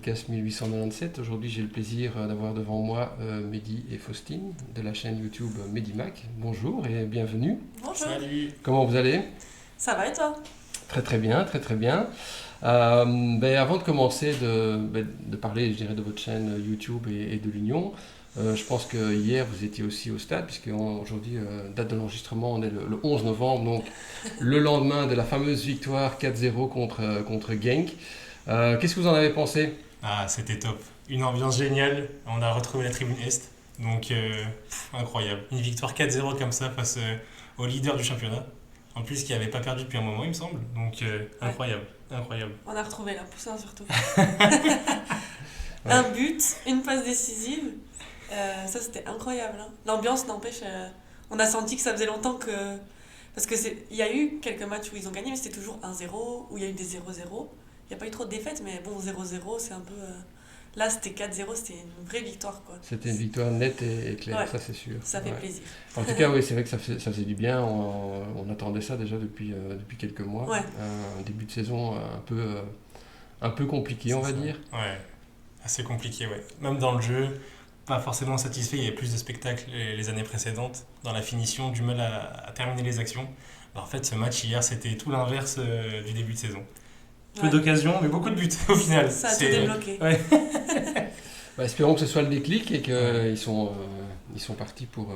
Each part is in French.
podcast 1897. Aujourd'hui, j'ai le plaisir d'avoir devant moi Mehdi et Faustine de la chaîne YouTube Medimac. Bonjour et bienvenue. Bonjour. Salut. Comment vous allez? Ça va et toi? Très très bien, très très bien. Avant de commencer de parler, je dirais, de votre chaîne YouTube et de l'Union, je pense que hier vous étiez aussi au stade, puisque aujourd'hui, date de l'enregistrement, on est le 11 novembre, donc le lendemain de la fameuse victoire 4-0 contre Genk. Qu'est-ce que vous en avez pensé? Ah, c'était top. Une ambiance géniale. On a retrouvé la tribune Est. Donc, incroyable. Une victoire 4-0 comme ça face au leader du championnat. En plus, qui n'avait pas perdu depuis un moment, il me semble. Donc, incroyable. Incroyable. On a retrouvé la poussin surtout. Un but, une passe décisive. Ça, c'était incroyable. Hein. L'ambiance, n'empêche, on a senti que ça faisait longtemps que... Parce il y a eu quelques matchs où ils ont gagné, mais c'était toujours 1-0, où il y a eu des 0-0. Il n'y a pas eu trop de défaites, mais bon, 0-0, c'est un peu... Là, c'était 4-0, c'était une vraie victoire, quoi. C'était une victoire nette et claire, Ouais, ça c'est sûr. ça fait plaisir. En tout cas, oui, c'est vrai que ça faisait du bien. On attendait ça déjà depuis quelques mois. Ouais. Un début de saison un peu compliqué, on va dire. Ouais, assez compliqué, ouais. Même dans le jeu, pas forcément satisfait. Il y avait plus de spectacles les années précédentes. Dans la finition, du mal à terminer les actions. En fait, ce match hier, c'était tout l'inverse du début de saison. Peu Ouais. d'occasions, mais beaucoup de buts au final. Ça a tout débloqué. Ouais. Espérons que ce soit le déclic et qu'ils sont partis pour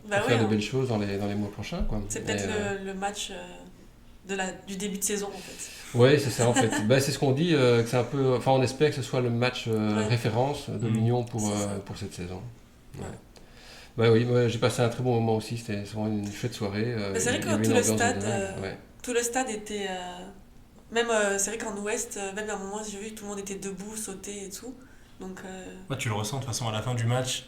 Bah faire oui, de hein. belles choses dans les mois prochains, quoi. C'est peut-être le match du début de saison, en fait. Oui, c'est ça en fait. C'est ce qu'on dit, que c'est un peu. Enfin, on espère que ce soit le match Ouais. référence de l'Union C'est ça. pour cette saison. Ouais. Oui, moi, j'ai passé un très bon moment aussi. C'était vraiment une chouette soirée. Mais c'est vrai Il y avait que une tout le ambiance de stade, dingue, ouais. tout le stade était... Même, c'est vrai qu'en Ouest, même à un moment, j'ai vu que tout le monde était debout, sauté et tout. Donc, Ouais, tu le ressens de toute façon à la fin du match,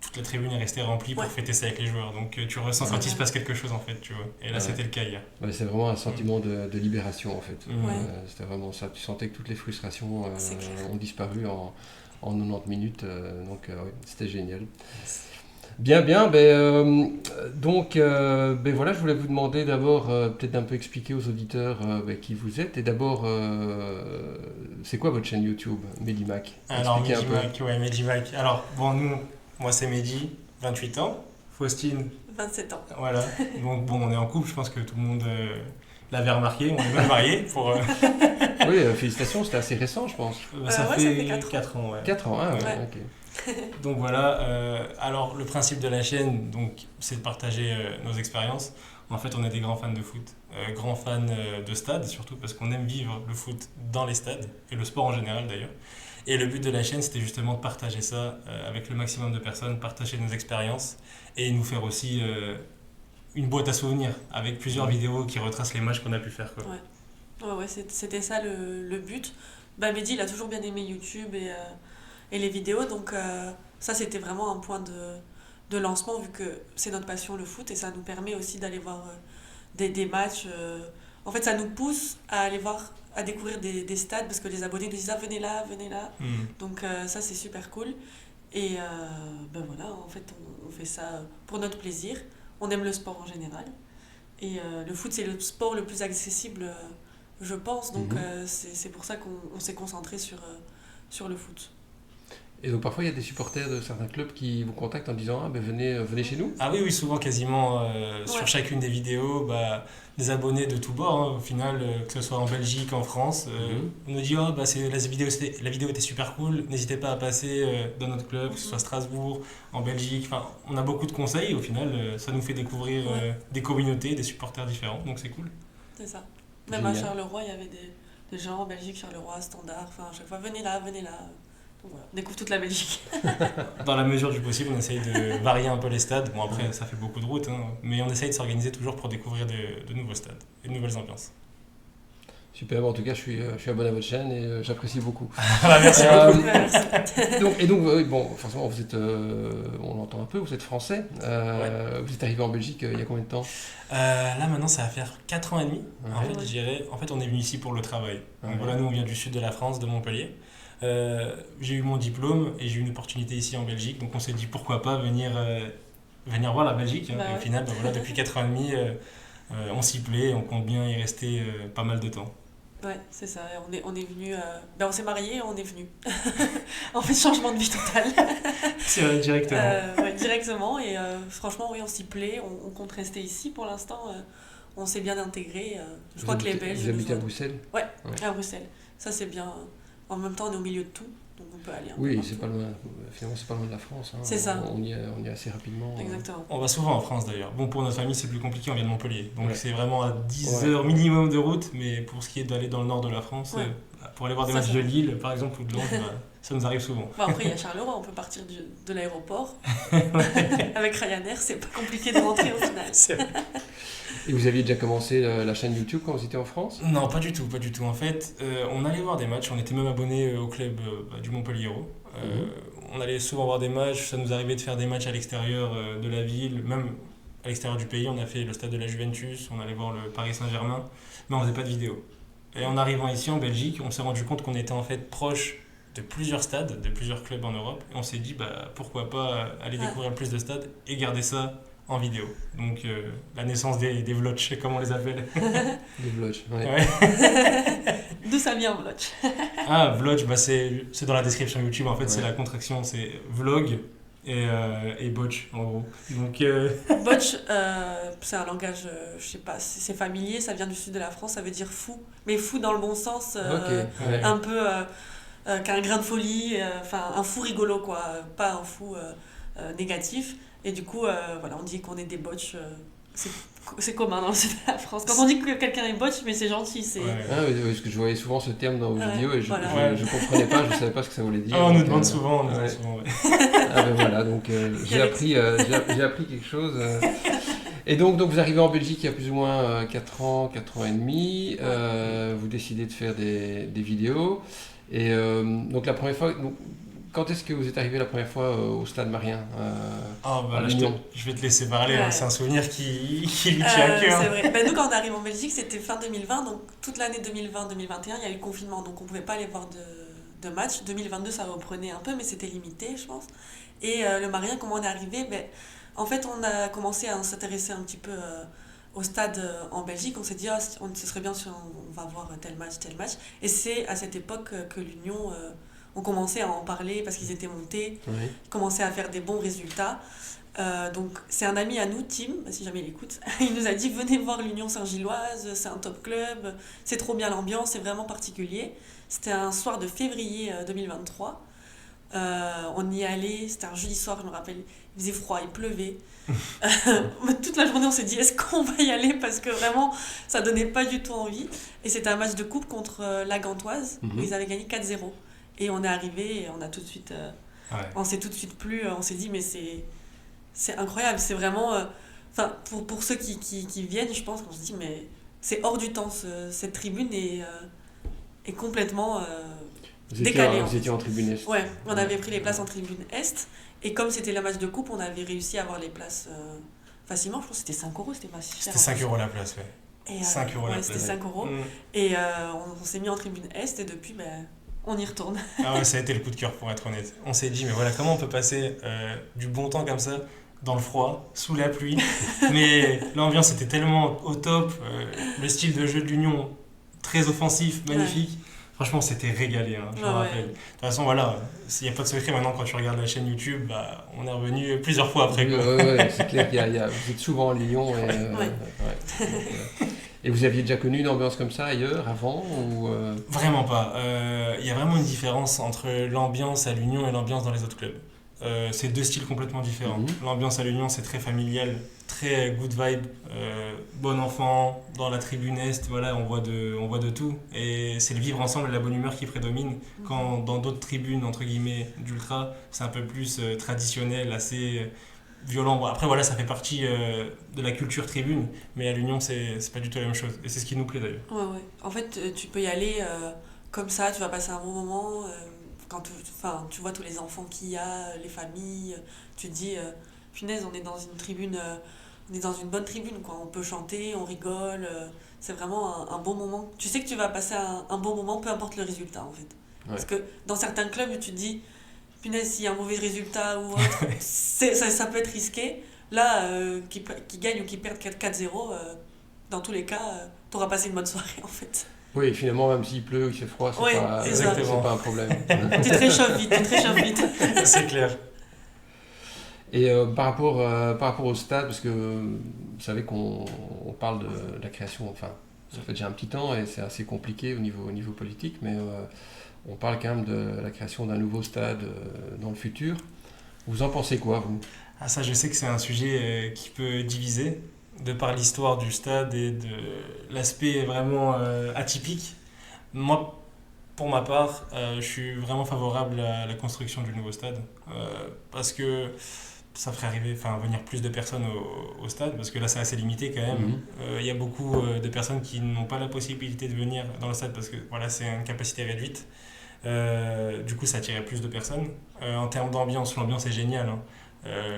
toute la tribune est restée remplie pour Ouais. fêter ça avec les joueurs. Donc tu ressens quand il se passe quelque chose en fait, tu vois. Et là Ouais. c'était le cas hier. C'est vraiment un sentiment de libération en fait. Mm. Ouais. C'était vraiment ça. Tu sentais que toutes les frustrations C'est clair. ont disparu en 90 minutes. Ouais, c'était génial. Bien. Voilà, je voulais vous demander d'abord, peut-être d'un peu expliquer aux auditeurs qui vous êtes. Et d'abord, c'est quoi votre chaîne YouTube, Medimac? Alors Expliquez un peu. Medimac, ouais, Medimac. Alors bon, moi c'est Mehdi, 28 ans. Faustine, 27 ans. voilà. Donc bon, on est en couple, je pense que tout le monde l'avait remarqué. On est même mariés pour. Oui, félicitations, c'était assez récent, je pense. Ça Ouais, fait ça fait 4 ans, ouais. 4 ans, ah ouais, Ouais. ok. Donc voilà, alors le principe de la chaîne, donc, c'est de partager nos expériences. En fait, on est des grands fans de foot, grands fans de stade, surtout parce qu'on aime vivre le foot dans les stades, et le sport en général d'ailleurs. Et le but de la chaîne, c'était justement de partager ça avec le maximum de personnes, partager nos expériences, et nous faire aussi une boîte à souvenirs, avec plusieurs vidéos qui retracent les matchs qu'on a pu faire, quoi. Ouais, c'était ça le but. Mehdi, il a toujours bien aimé YouTube et les vidéos, donc ça, c'était vraiment un point de lancement, vu que c'est notre passion, le foot, et ça nous permet aussi d'aller voir des matchs. En fait, ça nous pousse à aller voir, à découvrir des stades, parce que les abonnés nous disent « Ah, venez là ». Mm. Donc ça, c'est super cool. Et voilà, en fait, on fait ça pour notre plaisir. On aime le sport en général. Et le foot, c'est le sport le plus accessible, je pense. Donc c'est pour ça qu'on s'est concentré sur le foot. Et donc parfois il y a des supporters de certains clubs qui vous contactent en disant venez chez nous. Ah oui, souvent quasiment sur Ouais. chacune des vidéos, des abonnés de tous bords, hein, au final, que ce soit en Belgique, en France. On nous dit la vidéo était super cool, n'hésitez pas à passer dans notre club, que ce soit Strasbourg, en Belgique. Enfin, on a beaucoup de conseils, au final, ça nous fait découvrir des communautés, des supporters différents, donc c'est cool. C'est ça. Même Génial. à Charleroi, il y avait des gens en Belgique, Charleroi, Standard. Enfin, à chaque fois, venez là. Donc voilà, on découvre toute la Belgique. Dans la mesure du possible, on essaye de varier un peu les stades. Bon, après, ça fait beaucoup de route, hein, mais on essaye de s'organiser toujours pour découvrir de nouveaux stades et de nouvelles ambiances. Super, en tout cas je suis abonné à votre chaîne et j'apprécie beaucoup. Merci beaucoup. Donc, forcément vous êtes, on l'entend un peu, vous êtes français. Vous êtes arrivé en Belgique il y a combien de temps? Là maintenant ça va faire 4 ans et demi. En Ouais. fait, je dirais, on est venu ici pour le travail. Donc Ouais. voilà, nous on vient du sud de la France, de Montpellier. J'ai eu mon diplôme et j'ai eu une opportunité ici en Belgique, donc on s'est dit pourquoi pas venir voir la Belgique. Bah Et au ouais. final, depuis 4 ans et demi, on s'y plaît, on compte bien y rester pas mal de temps. Ouais, c'est ça. On est venu. On s'est mariés et on est venu. En fait, changement de vie total. C'est vrai, directement. Ouais, directement. Et franchement, oui, on s'y plaît. On compte rester ici pour l'instant. On s'est bien intégré. Je crois que les Belges. Vous habitez à Bruxelles? Ouais, à Bruxelles. Ça, c'est bien. En même temps, on est au milieu de tout. Donc on peut aller un peu Oui, partout. c'est pas loin. Finalement, c'est pas loin de la France. Hein. C'est ça. On y est assez rapidement. Exactement. On va souvent en France d'ailleurs. Bon, pour notre famille, c'est plus compliqué, on vient de Montpellier. Donc Ouais. c'est vraiment à 10 Ouais. heures minimum de route. Mais pour ce qui est d'aller dans le nord de la France, Ouais. pour aller voir des Ça, matchs ça de va. Lille, par exemple, ou de Lens, ça nous arrive souvent. Bon, après, il y a Charleroi. On peut partir de l'aéroport. Avec Ryanair, c'est pas compliqué de rentrer au final. C'est vrai. Et vous aviez déjà commencé la chaîne YouTube quand vous étiez en France? Non, pas du tout, pas du tout. En fait, on allait voir des matchs, on était même abonné au club du Montpellier Hérault. On allait souvent voir des matchs, ça nous arrivait de faire des matchs à l'extérieur de la ville, même à l'extérieur du pays. On a fait le stade de la Juventus, on allait voir le Paris Saint-Germain, mais on faisait pas de vidéo. Et en arrivant ici en Belgique, on s'est rendu compte qu'on était en fait proche de plusieurs stades, de plusieurs clubs en Europe, et on s'est dit pourquoi pas aller découvrir plus de stades et garder ça en vidéo. Donc la naissance des vlogs, comme on les appelle. Des vlogs, ouais. Ouais. D'où ça vient, Vlog? Ah, vlog, c'est dans la description YouTube, en fait, c'est Ouais. la contraction, c'est vlog et botch, en gros. Donc, Botch, c'est un langage, je sais pas, c'est familier, ça vient du sud de la France, ça veut dire fou. Mais fou dans le bon sens, Ok, ouais. un peu qu'un grain de folie, enfin un fou rigolo, quoi, pas un fou négatif. Et du coup, voilà, on dit qu'on est des botches. C'est commun dans le sud de la France. Quand on dit que quelqu'un est botch, mais c'est gentil, c'est. ouais. Ah, oui, parce que je voyais souvent ce terme dans vos Ouais, vidéos et voilà. je comprenais pas, je savais pas ce que ça voulait dire. Ah, on nous donc, demande souvent, ouais. ouais. Ah ben voilà, donc j'ai appris quelque chose. Et donc vous arrivez en Belgique il y a plus ou moins 4 ans, 4 ans et demi. Vous décidez de faire des vidéos. Et donc la première fois, donc, quand est-ce que vous êtes arrivé la première fois au Stade Marien Ah, à là, Lyon. je vais te laisser parler, Ouais. hein, c'est un souvenir qui lui tient à cœur. C'est vrai. Ben, nous, quand on arrive en Belgique, c'était fin 2020, donc toute l'année 2020-2021, il y a eu le confinement, donc on pouvait pas aller voir de matchs. 2022, ça reprenait un peu, mais c'était limité, je pense. Et le Marien, comment on est arrivé? Ben, en fait, on a commencé à s'intéresser un petit peu au stade en Belgique. On s'est dit, ce serait bien si on va voir tel match, tel match. Et c'est à cette époque que l'Union, on commençait à en parler parce qu'ils étaient montés, Oui. commençait à faire des bons résultats. Donc c'est un ami à nous, Tim, si jamais il écoute, il nous a dit venez voir l'Union Saint-Gilloise, c'est un top club, c'est trop bien l'ambiance, c'est vraiment particulier. C'était un soir de février 2023. On y allait, c'était un jeudi soir, je me rappelle, il faisait froid, il pleuvait. Toute la journée on s'est dit est-ce qu'on va y aller parce que vraiment ça donnait pas du tout envie. Et c'était un match de coupe contre la Gantoise où ils avaient gagné 4-0. Et on est arrivé et on a tout de suite... On s'est tout de suite plu, on s'est dit mais c'est incroyable, c'est vraiment... Enfin, pour ceux qui viennent, je pense qu'on se dit mais c'est hors du temps, cette tribune est complètement décalée. Vous étiez en tribune Est. Ouais, on avait pris les places en tribune Est, et comme c'était la match de coupe, on avait réussi à avoir les places facilement, je pense que c'était 5 €, c'était pas si cher. C'était 5 € la place, ouais. Et, 5 € la place. C'était 5 €. Et on s'est mis en tribune Est, et depuis, on y retourne. Ah ouais, ça a été le coup de cœur pour être honnête. On s'est dit, mais voilà, comment on peut passer du bon temps comme ça, dans le froid, sous la pluie. Mais l'ambiance était tellement au top, le style de jeu de l'Union très offensif, magnifique. Franchement, c'était régalé, hein, je me rappelle. De toute façon, voilà, il n'y a pas de secret maintenant quand tu regardes la chaîne YouTube, on est revenu plusieurs fois après. Quoi. Ouais, c'est clair vous êtes souvent à Lyon. Et vous aviez déjà connu une ambiance comme ça ailleurs, avant ou Vraiment pas. Il y a vraiment une différence entre l'ambiance à l'Union et l'ambiance dans les autres clubs. C'est deux styles complètement différents. L'ambiance à l'Union, c'est très familial, très good vibe, bon enfant, dans la tribune Est, voilà, on voit de tout. Et c'est le vivre ensemble et la bonne humeur qui prédomine. Quand dans d'autres tribunes, entre guillemets, d'ultra, c'est un peu plus traditionnel, assez violent. Bon, après, voilà, ça fait partie de la culture tribune, mais à l'Union, c'est pas du tout la même chose. Et c'est ce qui nous plaît d'ailleurs. Ouais. En fait, tu peux y aller comme ça, tu vas passer un bon moment. Quand tu vois tous les enfants qu'il y a, les familles, tu te dis, punaise, on est dans une tribune, on est dans une bonne tribune, quoi. On peut chanter, on rigole, c'est vraiment un bon moment. Tu sais que tu vas passer un bon moment, peu importe le résultat, en fait. Ouais. Parce que dans certains clubs, tu te dis, punaise, s'il y a un mauvais résultat ou autre, ça peut être risqué. Là, qui gagne ou qui perd 4-0, dans tous les cas, t'auras passé une bonne soirée, en fait. Oui, finalement, même s'il pleut ou il fait froid, Oui, c'est ça. c'est pas un problème. Tu te réchauffes vite. C'est clair. Et par rapport au stade, parce que vous savez qu'on parle de la création, enfin, ça fait déjà un petit temps et c'est assez compliqué au niveau politique, mais on parle quand même de la création d'un nouveau stade dans le futur. Vous en pensez quoi, vous? Ah, ça, je sais que c'est un sujet qui peut diviser, de par l'histoire du stade et de l'aspect vraiment atypique. Moi, pour ma part, je suis vraiment favorable à la construction du nouveau stade, parce que ça ferait venir plus de personnes au stade, parce que là, c'est assez limité quand même. Mhm. Il y a beaucoup de personnes qui n'ont pas la possibilité de venir dans le stade, parce que voilà, c'est une capacité réduite. Du coup, ça attirait plus de personnes. En termes d'ambiance, l'ambiance est géniale, hein.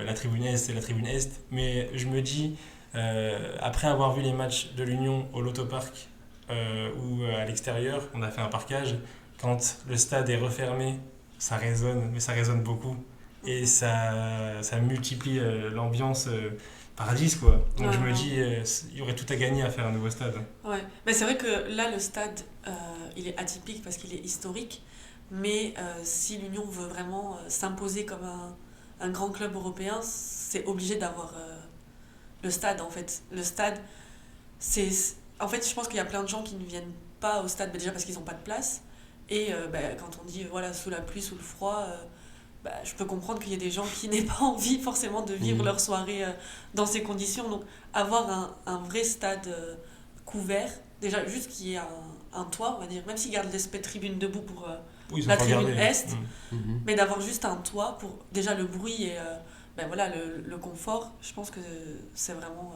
La tribune Est, c'est la tribune Est. Mais je me dis, après avoir vu les matchs de l'Union au Loto Park ou à l'extérieur, on a fait un parquage. Quand le stade est refermé, ça résonne, mais ça résonne beaucoup. Et ça multiplie l'ambiance par 10, quoi. Donc Ouais, je me ouais. dis, il y aurait tout à gagner à faire un nouveau stade. Ouais, mais c'est vrai que là, le stade, il est atypique parce qu'il est historique. Mais si l'Union veut vraiment s'imposer comme un grand club européen, c'est obligé d'avoir le stade, en fait. Le stade, c'est... En fait, je pense qu'il y a plein de gens qui ne viennent pas au stade, déjà parce qu'ils n'ont pas de place. Et quand on dit, voilà, sous la pluie, sous le froid, je peux comprendre qu'il y ait des gens qui n'aient pas envie forcément de vivre Mhm. leur soirée dans ces conditions. Donc, avoir un vrai stade couvert, déjà juste qu'il y ait un toit, on va dire, même s'ils gardent l'aspect tribune debout pour Oui, ils la ont pas tribune regardé. Est, Mhm. mais d'avoir juste un toit pour déjà le bruit et voilà, le confort, je pense que c'est vraiment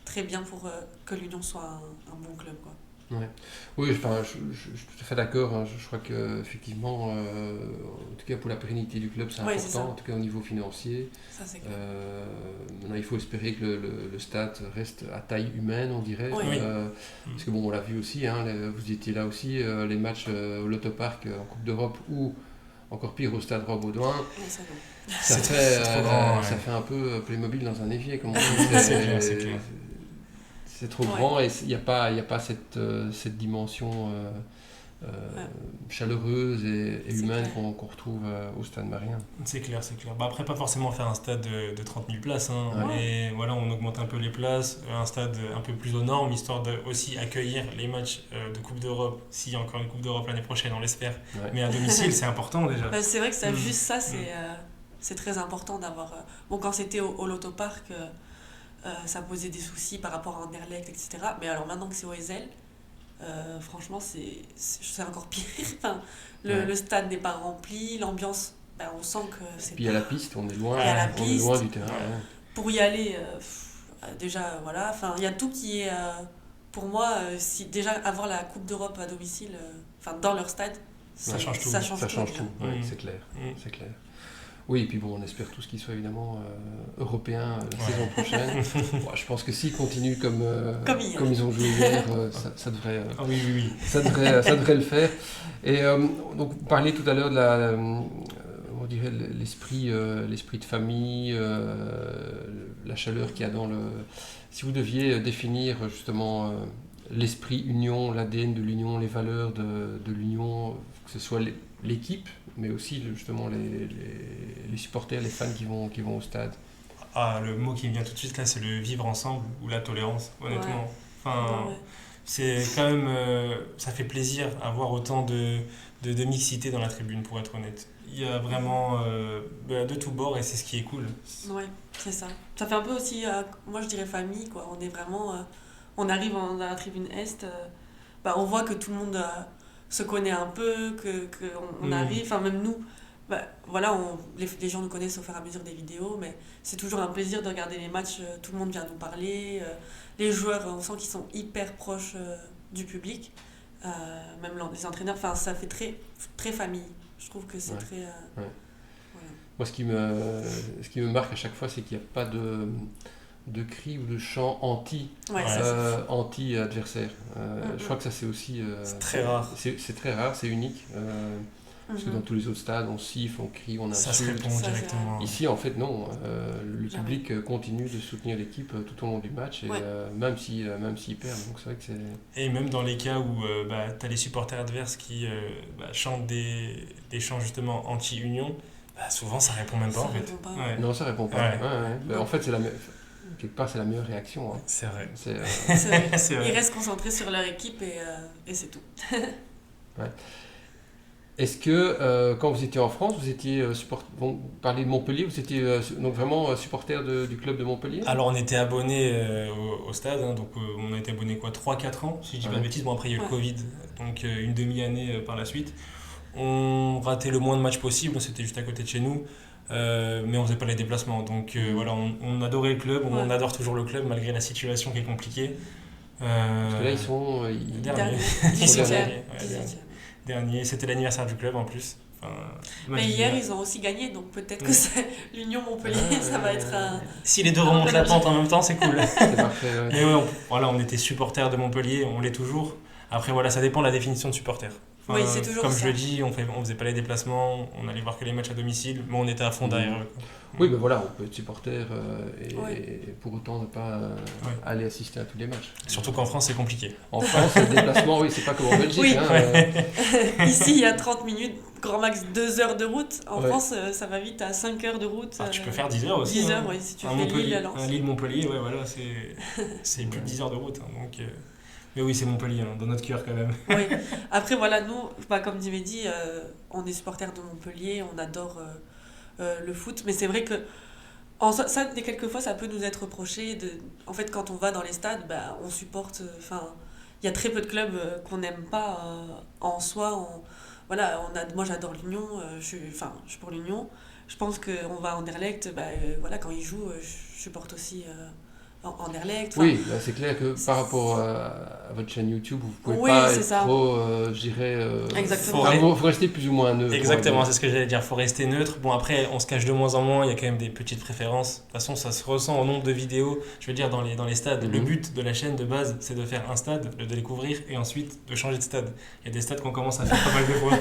très bien pour que l'Union soit un bon club, quoi. Ouais. Oui, enfin, je suis tout à fait d'accord, hein. Je crois que effectivement, en tout cas pour la pérennité du club, c'est Ouais, c'est ça. important, en tout cas au niveau financier. Ça, c'est clair. Maintenant, il faut espérer que le stade reste à taille humaine, on dirait. Oui. Oui. Parce que bon, on l'a vu aussi, hein, vous étiez là aussi, les matchs au Loto Park en Coupe d'Europe ou encore pire au Stade Roi-Baudouin, Ouais, ça, non. ça C'est fait, trop grand, ouais. ça fait un peu Playmobil dans un évier, comme on dit. C'est clair, c'est clair. C'est trop Ouais. grand et il n'y a pas cette dimension Ouais. chaleureuse et C'est humaine clair. qu'on retrouve au Stade Marien. C'est clair, c'est clair. Bah après, pas forcément faire un stade de 30 000 places, hein. Ouais. Mais voilà, on augmente un peu les places, un stade un peu plus aux normes, histoire de aussi accueillir les matchs de Coupe d'Europe, s'il y a encore une Coupe d'Europe l'année prochaine, on l'espère. Ouais. Mais à domicile, c'est important déjà. C'est vrai que ça, Mm. juste ça, c'est très important d'avoir... Bon, quand c'était au Loto Park, ça posait des soucis par rapport à Anderlecht, etc. Mais alors maintenant que c'est au Ezel, franchement, c'est encore pire. Enfin, Ouais. le stade n'est pas rempli, l'ambiance, on sent que c'est Puis à la piste, on est loin, Il y a la on est loin piste. du terrain. Ouais. Ouais. pour y aller, déjà, voilà. Enfin, il y a tout qui est... pour moi, si déjà avoir la Coupe d'Europe à domicile, dans leur stade, Ça change tout. Ça change Ça tout, change déjà. tout, ouais, Mm. c'est clair. Mm. C'est clair. Oui, et puis bon, on espère tous qu'il soit évidemment européen la Ouais. saison prochaine. Bon, je pense que s'ils continuent comme Comme hier. ils ont joué hier, ça devrait... Ah oui, oui, oui. Ça devrait le faire. Et donc, vous parliez tout à l'heure de on dirait l'esprit de famille, la chaleur qu'il y a dans le... Si vous deviez définir justement l'esprit union, l'ADN de l'union, les valeurs de l'union, que ce soit l'équipe, mais aussi justement les supporters, les fans qui vont au stade. Ah, le mot qui me vient tout de suite là, c'est le vivre ensemble ou la tolérance, honnêtement. Ouais. Enfin, Ouais. c'est quand même, ça fait plaisir d'avoir autant de mixité dans la tribune, pour être honnête. Il y a vraiment de tous bords et c'est ce qui est cool. Ouais, c'est ça. Ça fait un peu aussi, moi je dirais famille, quoi. On est vraiment... on arrive dans la tribune Est, on voit que tout le monde se connaît un peu, on Mm. arrive, enfin même nous, voilà, les gens nous connaissent au fur et à mesure des vidéos, mais c'est toujours un plaisir de regarder les matchs, tout le monde vient nous parler, les joueurs, on sent qu'ils sont hyper proches du public, même les entraîneurs, enfin ça fait très, très famille. Je trouve que c'est Ouais. très... Ouais. voilà. Moi, ce qui me marque à chaque fois, c'est qu'il n'y a pas de cris ou de chants Ouais, Ouais. ça, anti-adversaire. Mhm. Je crois que ça, c'est aussi... C'est très rare. C'est très rare, c'est unique. Parce que dans tous les autres stades, on siffle, on crie, on Ça se insulte. répond directement. Ici, en fait, non. Le Jamais. public continue de soutenir l'équipe tout au long du match, et, Ouais. même s'ils perdent. Donc c'est vrai que c'est... Et même dans les cas où tu as les supporters adverses qui chantent des chants justement anti-union, souvent ça répond même pas Ça en fait. répond pas. Ouais. Non, ça répond pas. Ouais. Ben, en fait, quelque part, c'est la meilleure réaction. Hein. C'est vrai. C'est, C'est vrai. C'est vrai. Ils restent concentrés sur leur équipe et c'est tout. Est-ce que quand vous étiez en France, vous étiez vous parlez de Montpellier, vous étiez donc vraiment supporter du club de Montpellier? Alors on était abonné au stade, hein, donc on a été abonné 3-4 ans, si je dis pas de bêtises. Bon après il y a eu le Ouais. Covid, donc une demi-année par la suite. On ratait le moins de matchs possible, c'était juste à côté de chez nous, mais on faisait pas les déplacements. Donc voilà, on adorait le club, on Ouais. adore toujours le club malgré la situation qui est compliquée. Parce que là, ils sont... Dernier. 18e. Dernier. 18e. Dernier, c'était l'anniversaire du club en plus. Enfin, Mais match hier, d'hier. ils ont aussi gagné, donc peut-être que Ouais. c'est l'Union Montpellier, ça va être un... Si les deux remontent la pente en même temps, c'est cool. C'est parfait. Ouais. Mais ouais, on était supporters de Montpellier, on l'est toujours. Après, voilà, ça dépend de la définition de supporter. Oui, c'est toujours comme ça. je le dis, on faisait pas les déplacements, on allait voir que les matchs à domicile, mais on était à fond derrière eux. quoi. Oui, ben voilà, on peut être supporter Ouais. et pour autant ne pas aller assister à tous les matchs. Surtout qu'en France, c'est compliqué. En France, le déplacement, oui, c'est pas comme en Belgique. Oui. Hein, Ici, il y a 30 minutes, grand max 2 heures de route. En Ouais. France, ça va vite à 5 heures de route. Tu peux faire 10 heures aussi. 10 hein. heures, oui, si tu Un fais Lille à Lens. Un Lille-Montpellier, ouais, voilà, c'est plus de 10 heures de route. Hein, donc, mais oui, c'est Montpellier, hein, dans notre cœur quand même. Oui. Après, voilà, nous, comme dit Mehdi, on est supporters de Montpellier, on adore le foot, mais c'est vrai que quelquefois, ça peut nous être reproché. En fait, quand on va dans les stades, on supporte. Enfin, il y a très peu de clubs qu'on n'aime pas en soi. Voilà, moi, j'adore l'Union, je suis pour l'Union. Je pense qu'on va à Anderlecht, voilà, quand ils jouent, je supporte aussi Anderlecht. Enfin, oui, là, c'est clair que par rapport à votre chaîne YouTube, vous pouvez Oui, pas c'est être ça. trop, je dirais... Exactement. Faut rester plus ou moins neutre. Exactement, Ouais. c'est ce que j'allais dire, faut rester neutre. Bon, après, on se cache de moins en moins, il y a quand même des petites préférences. De toute façon, ça se ressent au nombre de vidéos. Je veux dire, dans les stades, le but de la chaîne de base, c'est de faire un stade, de le découvrir et ensuite de changer de stade. Il y a des stades qu'on commence à faire pas mal de fois.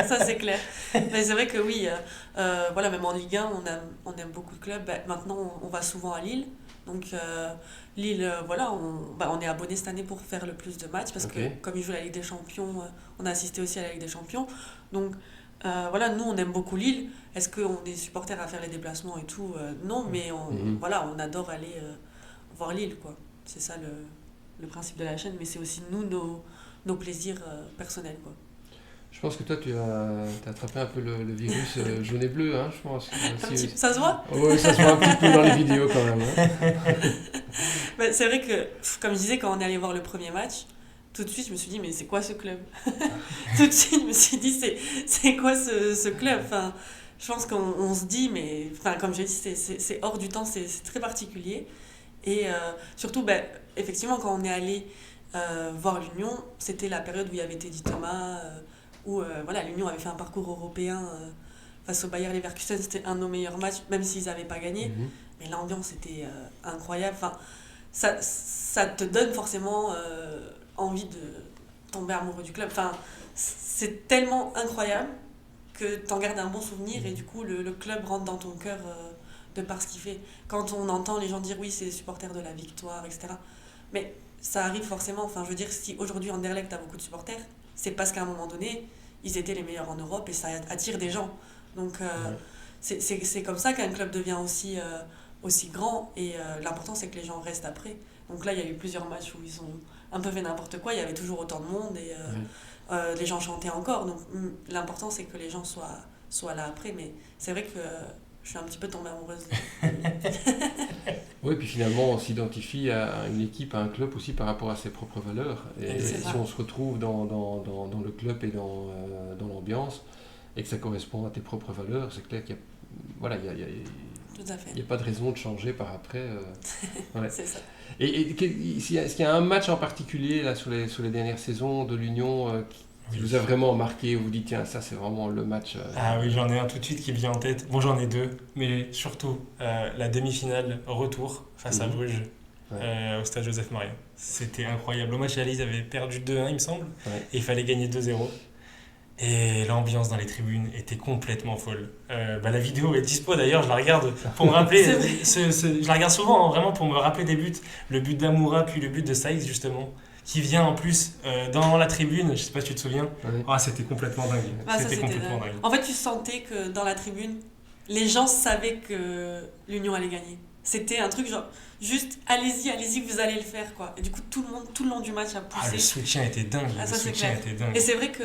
Ça, c'est clair. Mais c'est vrai que oui, voilà, même en Ligue 1, on aime beaucoup de clubs. Maintenant, on va souvent à Lille. Donc, Lille, voilà, on est abonné cette année pour faire le plus de matchs parce que comme ils jouent la Ligue des Champions, on a assisté aussi à la Ligue des Champions. Donc, voilà, nous, on aime beaucoup Lille. Est-ce qu'on est supporters à faire les déplacements et tout? Non, mais voilà, on adore aller voir Lille, quoi. C'est ça le principe de la chaîne, mais c'est aussi nous, nos plaisirs personnels, quoi. Je pense que toi, tu as attrapé un peu le virus jaune et bleu, hein, je pense. Ça se voit? Oui, ça se voit un petit peu dans les vidéos quand même. Hein. C'est vrai que, comme je disais, quand on est allé voir le premier match, tout de suite, je me suis dit, mais c'est quoi ce club? Tout de suite, je me suis dit, c'est quoi ce club? Enfin, je pense qu'on se dit, mais enfin, comme j'ai dit, c'est hors du temps, c'est très particulier. Et surtout, effectivement, quand on est allé voir l'Union, c'était la période où il y avait Teddy Thomas, où voilà, l'Union avait fait un parcours européen face au Bayer Leverkusen. C'était un de nos meilleurs matchs, même s'ils n'avaient pas gagné. Mais l'ambiance était incroyable. Enfin, ça te donne forcément envie de tomber amoureux du club. Enfin, c'est tellement incroyable que tu en gardes un bon souvenir et du coup, le club rentre dans ton cœur de par ce qu'il fait. Quand on entend les gens dire oui, c'est les supporters de la victoire, etc. Mais ça arrive forcément. Enfin, je veux dire, si aujourd'hui Anderlecht a beaucoup de supporters, c'est parce qu'à un moment donné, ils étaient les meilleurs en Europe et ça attire des gens. Donc, c'est comme ça qu'un club devient aussi grand et l'important, c'est que les gens restent après. Donc là, il y a eu plusieurs matchs où ils ont un peu fait n'importe quoi, il y avait toujours autant de monde et les gens chantaient encore. Donc l'important, c'est que les gens soient là après. Mais c'est vrai que je suis un petit peu tombée amoureuse. Oui, puis finalement, on s'identifie à une équipe, à un club aussi par rapport à ses propres valeurs. Et si on se retrouve dans le club et dans l'ambiance, et que ça correspond à tes propres valeurs, c'est clair qu'il y a, voilà, Tout à fait. Il n'y a pas de raison de changer par après. Ouais. C'est ça. Et est-ce qu'il y a un match en particulier là, sur les dernières saisons de l'Union qui vous a vraiment marqué, vous dites tiens, ça c'est vraiment le match Ah oui, j'en ai un tout de suite qui me vient en tête. Bon, j'en ai deux, mais surtout la demi-finale retour face à Bruges au stade Joseph Maria. C'était incroyable. Au match aller, ils avaient perdu 2-1, il me semble, et il fallait gagner 2-0. Et l'ambiance dans les tribunes était complètement folle. La vidéo est dispo d'ailleurs, je la regarde pour me rappeler. Je la regarde souvent, hein, vraiment pour me rappeler des buts. Le but d'Amoura, puis le but de Saïx, justement, qui vient en plus dans la tribune. Je sais pas si tu te souviens. Oui. Ah, c'était complètement dingue. Ah, ça, C'était c'était complètement dingue. dingue. En fait, tu sentais que dans la tribune, les gens savaient que l'Union allait gagner. C'était un truc genre, juste allez-y, vous allez le faire, quoi. Et du coup, tout le long du match a Ah, le poussé. soutien était dingue. Ah, Le ça, c'est soutien clair. était dingue. Et c'est vrai que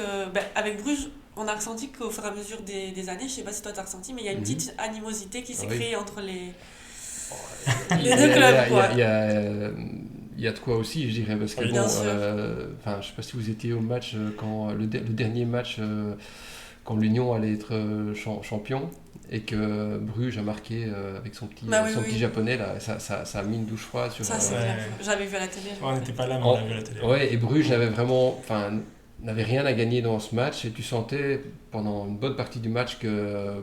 avec Bruges, on a ressenti qu'au fur et à mesure des années, je sais pas si toi t'as ressenti, mais il y a une petite animosité qui s'est Oui. créée entre les Il y a- deux clubs, quoi. Il y a de quoi aussi, je dirais, parce que Oui. bon, Bien sûr. je sais pas si vous étiez au match quand le dernier match quand l'Union allait être champion et que Bruges a marqué avec son petit Bah oui, son oui. petit japonais là, ça a mis une douche froide sur. Ça, c'est Ouais. clair. J'avais vu à la télé. je me On rappelle. n'était pas là, mais Oh. on l'a vu à la télé. Ouais, et Bruges avait vraiment, n'avait rien à gagner dans ce match et tu sentais pendant une bonne partie du match que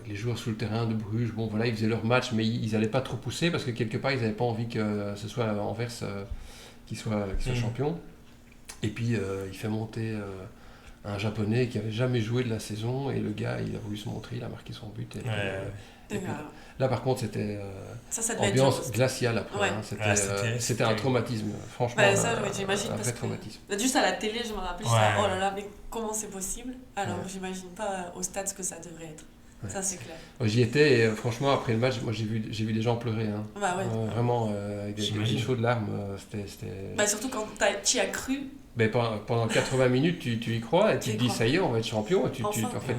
les joueurs sur le terrain de Bruges, bon voilà, ils faisaient leur match, mais ils n'allaient pas trop pousser parce que quelque part ils n'avaient pas envie que ce soit Anvers qui soit champion. Et puis il fait monter un japonais qui avait jamais joué de la saison et le gars il a voulu se montrer, il a marqué son but. Et puis, Et puis, voilà. là par contre c'était Ça devait être ambiance dur. glaciale après, Ouais. hein. C'était Ah, c'était- c'était un traumatisme, franchement, Bah, ça, ouais, j'imagine, un parce vrai que- traumatisme. Juste à la télé, je me rappelle, Ouais. j'étais là, oh là là, mais comment c'est possible? Alors, Ouais. j'imagine pas au stade ce que ça devrait être. Ouais. Ça, c'est clair. Moi, j'y étais et franchement après le match, moi j'ai vu des gens pleurer, hein. Bah ouais. Vraiment avec des J'imagine. chaudes larmes, c'était. Bah, surtout quand tu y as cru. Mais pendant 80 minutes, tu y crois et tu Tu y te dis crois. ça y est, on va être champion. Et Enfin. en fait,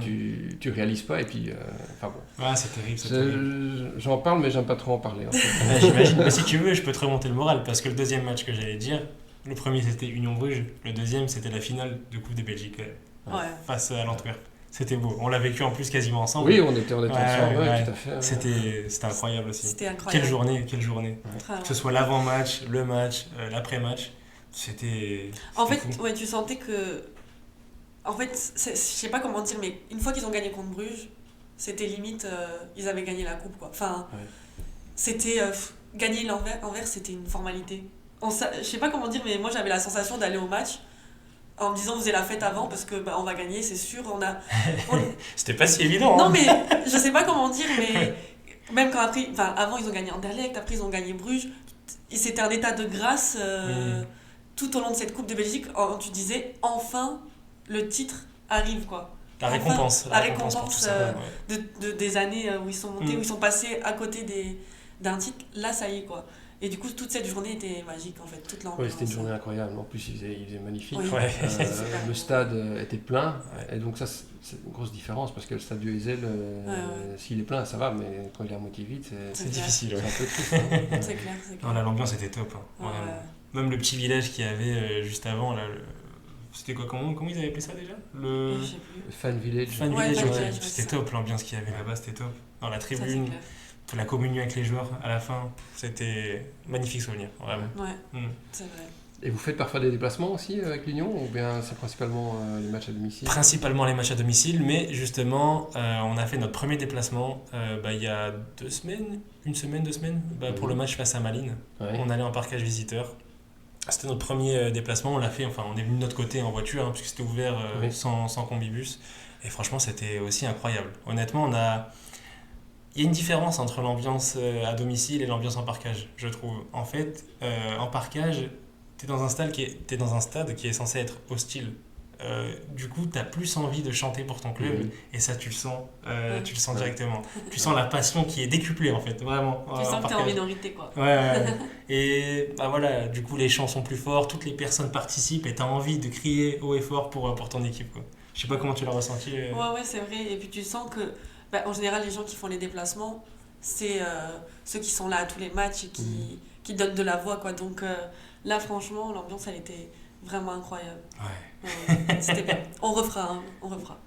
tu réalises pas et puis, enfin bon. Ouais, c'est terrible. C'est terrible. J'en parle, mais j'aime pas trop en parler. En fait. Ouais, j'imagine. Mais si tu veux, je peux te remonter le moral parce que le deuxième match que j'allais dire, le premier c'était Union Bruges, le deuxième c'était la finale de Coupe de Belgique Ouais. face à l'Antwerp. C'était beau. On l'a vécu en plus quasiment ensemble. Oui, on était Ouais, ensemble, ouais, ouais. tout à fait. C'était incroyable aussi. C'était incroyable. Quelle journée, quelle journée. Très Que ce soit l'avant-match, le match, l'après-match, c'était. En c'était fait, fou. ouais, tu sentais que. En fait, je sais pas comment dire, mais une fois qu'ils ont gagné contre Bruges, c'était limite, ils avaient gagné la coupe, quoi. Enfin, Ouais. c'était. Gagner l'Anvers, c'était une formalité. Je sais pas comment dire, mais moi j'avais la sensation d'aller au match en me disant, vous faisait la fête avant parce que on va gagner, c'est sûr. C'était pas si évident. Non, hein. mais je sais pas comment dire, mais même quand après. Enfin, avant ils ont gagné Anderlecht, après ils ont gagné Bruges. C'était un état de grâce Oui. tout au long de cette Coupe de Belgique. Tu disais, enfin, le titre arrive, quoi. La Enfin, récompense. la pour récompense, tout ça. Ouais. Des années où ils sont montés, Mm. où ils sont passés à côté d'un titre. Là, ça y est, quoi. Et du coup, toute cette journée était magique, en fait. Toute Ouais, l'ambiance. c'était une journée incroyable. En plus, il faisait magnifique. Oui. Ouais. Le stade était plein. Et donc, ça, c'est une grosse différence parce que le stade du Heysel, Ouais. s'il est plein, ça va, mais quand il est à moitié vide, C'est clair. difficile. c'est Ouais. un peu triste. Hein. C'est clair, c'est clair. Non, là, l'ambiance était top. Hein. Ouais, Vraiment. ouais. Même le petit village qu'il y avait juste avant, là, c'était quoi, comment ils avaient appelé ça déjà le Je sais plus. Fan Village. Fan Ouais, Village, Fan ouais. Village, ouais, C'était c'est ça. top, l'ambiance qu'il y avait là-bas, c'était top. Dans la Ça, c'est tribune, clair. la communion avec les joueurs à la fin, c'était magnifique souvenir, vraiment. Ouais, Mm. c'est vrai. Et vous faites parfois des déplacements aussi avec l'Union ou bien c'est principalement les matchs à domicile? Principalement les matchs à domicile, mais justement, on a fait notre premier déplacement il y a 2 semaines, une semaine, 2 semaines, pour le match face à Malines. Ouais. On allait en parkage visiteur. C'était notre premier déplacement, on l'a fait, enfin on est venu de notre côté en voiture, hein, puisque c'était ouvert Oui. sans combibus. Et franchement, c'était aussi incroyable. Honnêtement, il y a une différence entre l'ambiance à domicile et l'ambiance en parkage, je trouve. En fait, en parkage, t'es dans un stade qui est censé être hostile. Du coup, t'as plus envie de chanter pour ton club, Mhm. et ça, tu le sens Ouais. directement. Tu sens la passion qui est décuplée, en fait, vraiment. Tu sens que t'es en minorité, quoi. Ouais. Et voilà, du coup, les chants sont plus forts, toutes les personnes participent et t'as envie de crier haut et fort pour ton équipe, quoi. Je sais pas comment tu l'as ressenti. Ouais, c'est vrai. Et puis tu sens que, en général, les gens qui font les déplacements, c'est ceux qui sont là à tous les matchs et qui donnent de la voix, quoi. Donc là, franchement, l'ambiance, elle était vraiment incroyable. Ouais. Ouais, c'était bien. On refera, hein, on refera.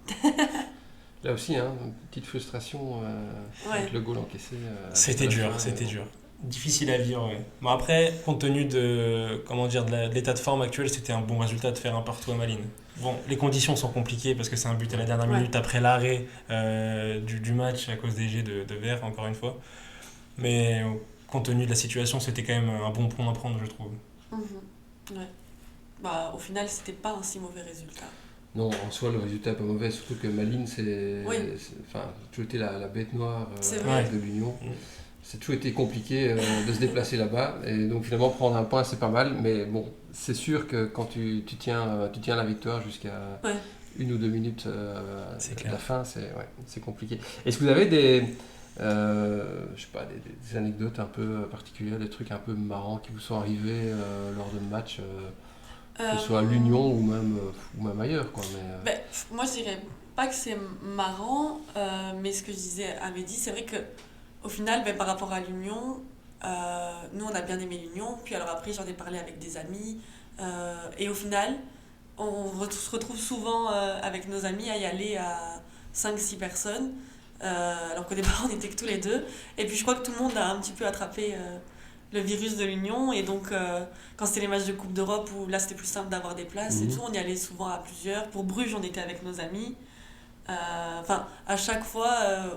Là aussi, hein, une petite frustration avec le goal encaissé. C'était à la dur, fin, c'était mais dur. Difficile à vivre, ouais. Bon, après, compte tenu de l'état de forme actuel, c'était un bon résultat de faire un partout à Malines. Bon, les conditions sont compliquées parce que c'est un but à la dernière Ouais. minute après l'arrêt du match à cause des jets de verre, encore une fois. Mais compte tenu de la situation, c'était quand même un bon point à prendre, je trouve. Mhm. Ouais. Au final, c'était pas un si mauvais résultat. Non, en soi, le résultat n'est pas mauvais, surtout que Malines, Oui. enfin, toujours été la bête noire C'est vrai. de l'Union. Mm. C'est toujours été compliqué de se déplacer là-bas. Et donc, finalement, prendre un point, c'est pas mal. Mais bon, c'est sûr que quand tu tiens la victoire jusqu'à Ouais. 1 ou 2 minutes C'est de clair. la fin, c'est compliqué. Est-ce que vous avez je sais pas, des anecdotes un peu particulières, des trucs un peu marrants qui vous sont arrivés lors de matchs que ce soit à l'Union ou même ailleurs, quoi. Mais, Moi, je dirais pas que c'est marrant, mais ce que je disais à Mehdi, c'est vrai que au final, par rapport à l'Union, nous, on a bien aimé l'Union. Puis alors après, j'en ai parlé avec des amis. Et au final, se retrouve souvent avec nos amis à y aller à 5-6 personnes. Alors qu'au départ, on était que tous les deux. Et puis je crois que tout le monde a un petit peu attrapé le virus de l'Union. Et donc, quand c'était les matchs de Coupe d'Europe, où là, c'était plus simple d'avoir des places et tout, on y allait souvent à plusieurs. Pour Bruges, on était avec nos amis. Enfin, à chaque fois,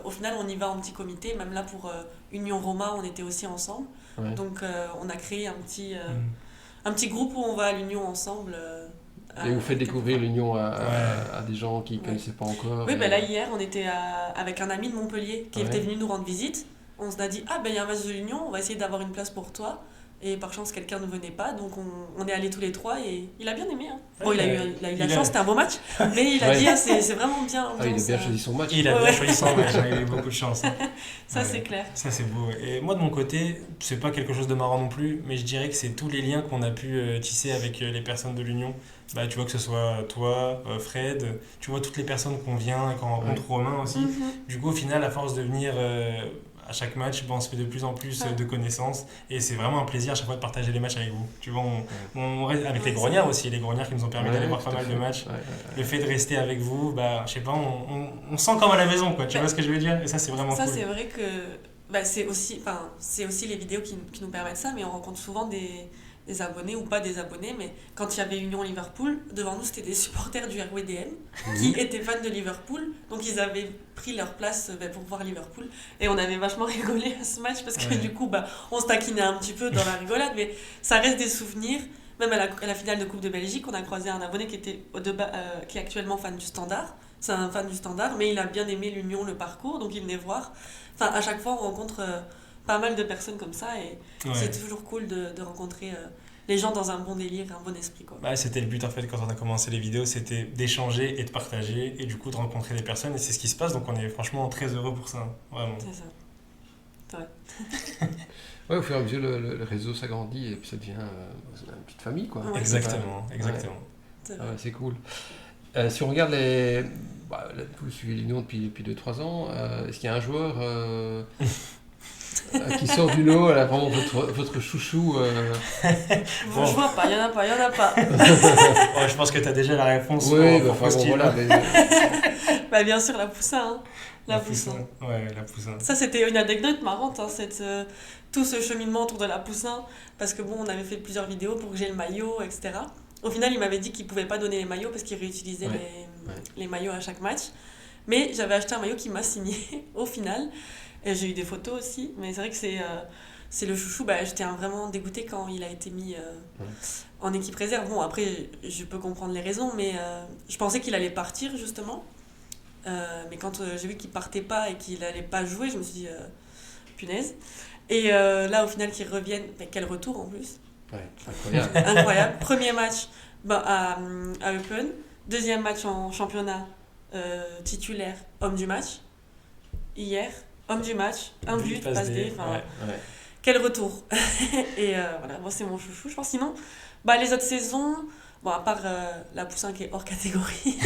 au final, on y va en petit comité. Même là, pour Union Roma, on était aussi ensemble. ouais. Donc, on a créé un petit groupe où on va à l'Union ensemble. Et vous faites découvrir l'Union Ouais. à des gens qui ne Ouais. connaissaient pas encore. Oui, et- là, hier, on était avec un ami de Montpellier qui Ouais. était venu nous rendre visite. On s'est dit, il y a un match de l'Union, on va essayer d'avoir une place pour toi. Et par chance, quelqu'un ne venait pas, donc on est allés tous les trois et il a bien aimé. Hein. Bon, il a eu la chance, c'était un beau match, mais il a Ouais. dit, c'est vraiment bien. Ah, il a l'ambiance, bien choisi son match. Il a Ouais. bien choisi son match, il a eu beaucoup de chance. Ça, Ouais. c'est clair. Ça, c'est beau. Et moi, de mon côté, c'est pas quelque chose de marrant non plus, mais je dirais que c'est tous les liens qu'on a pu tisser avec les personnes de l'Union. Bah, tu vois, que ce soit toi, Fred, tu vois, toutes les personnes qu'on vient, qu'on rencontre, Romain aussi. Du coup, au final, à force de venir à chaque match, on se fait de plus en plus de connaissances. Et c'est vraiment un plaisir à chaque fois de partager les matchs avec vous. Tu vois, on reste avec les grognards aussi, les grognards qui nous ont permis d'aller voir pas mal de matchs. Ouais. Le fait de rester avec vous, bah, je sais pas, on sent comme à la maison, quoi. Tu vois ce que je veux dire? Et ça, c'est vraiment Ça, cool. c'est vrai que c'est aussi les vidéos qui nous permettent ça, mais on rencontre souvent des abonnés ou pas des abonnés, mais quand il y avait Union-Liverpool, devant nous, c'était des supporters du RWDM qui étaient fans de Liverpool, donc ils avaient pris leur place pour voir Liverpool, et on avait vachement rigolé à ce match, parce que Ouais. du coup, on se taquinait un petit peu dans la rigolade, mais ça reste des souvenirs. Même à la finale de Coupe de Belgique, on a croisé un abonné qui est actuellement fan du Standard. C'est un fan du Standard, mais il a bien aimé l'Union, le parcours, donc il venait voir. Enfin, à chaque fois, on rencontre pas mal de personnes comme ça, et Ouais. c'est toujours cool de rencontrer les gens dans un bon délire, un bon esprit, quoi. Bah, c'était le but en fait quand on a commencé les vidéos, c'était d'échanger et de partager et du coup de rencontrer des personnes et c'est ce qui se passe donc on est franchement très heureux pour ça, vraiment. C'est ça. Ouais, au fur et à mesure, le réseau s'agrandit et puis ça devient une petite famille, quoi. Ouais. Exactement, exactement. C'est Ah vrai. ouais, c'est cool. Si on regarde là, vous suivez l'Union depuis 2-3 ans, est-ce qu'il y a un joueur qui sort du lot, là, vraiment votre chouchou Bon. Je vois pas, il y en a pas. Ouais, je pense que tu as déjà la réponse Oui, pour enfin, bon, Faustine. voilà. mais- Bien sûr, la Poussin. Hein. La Poussin. Ouais, la Poussin. Ça, c'était une anecdote marrante, hein, tout ce cheminement autour de la Poussin, parce que on avait fait plusieurs vidéos pour que j'ai le maillot, etc. Au final, il m'avait dit qu'il pouvait pas donner les maillots parce qu'il réutilisait les maillots à chaque match. Mais j'avais acheté un maillot qui m'a signé au final. Et j'ai eu des photos aussi, mais c'est vrai que c'est le chouchou. J'étais vraiment dégoûtée quand il a été mis en équipe réserve. Bon, après, je peux comprendre les raisons, mais je pensais qu'il allait partir, justement. Mais quand j'ai vu qu'il partait pas et qu'il allait pas jouer, je me suis dit, punaise. Et là, au final, qu'il revienne, quel retour en plus. Ouais, incroyable. Incroyable. Premier match à Eupen. Deuxième match en championnat titulaire, homme du match. Hier, homme du match, un but, passe D. Enfin, Ouais. Ouais. quel retour. Et voilà, moi c'est mon chouchou, je pense. Sinon, les autres saisons, à part la Poussin qui est hors catégorie.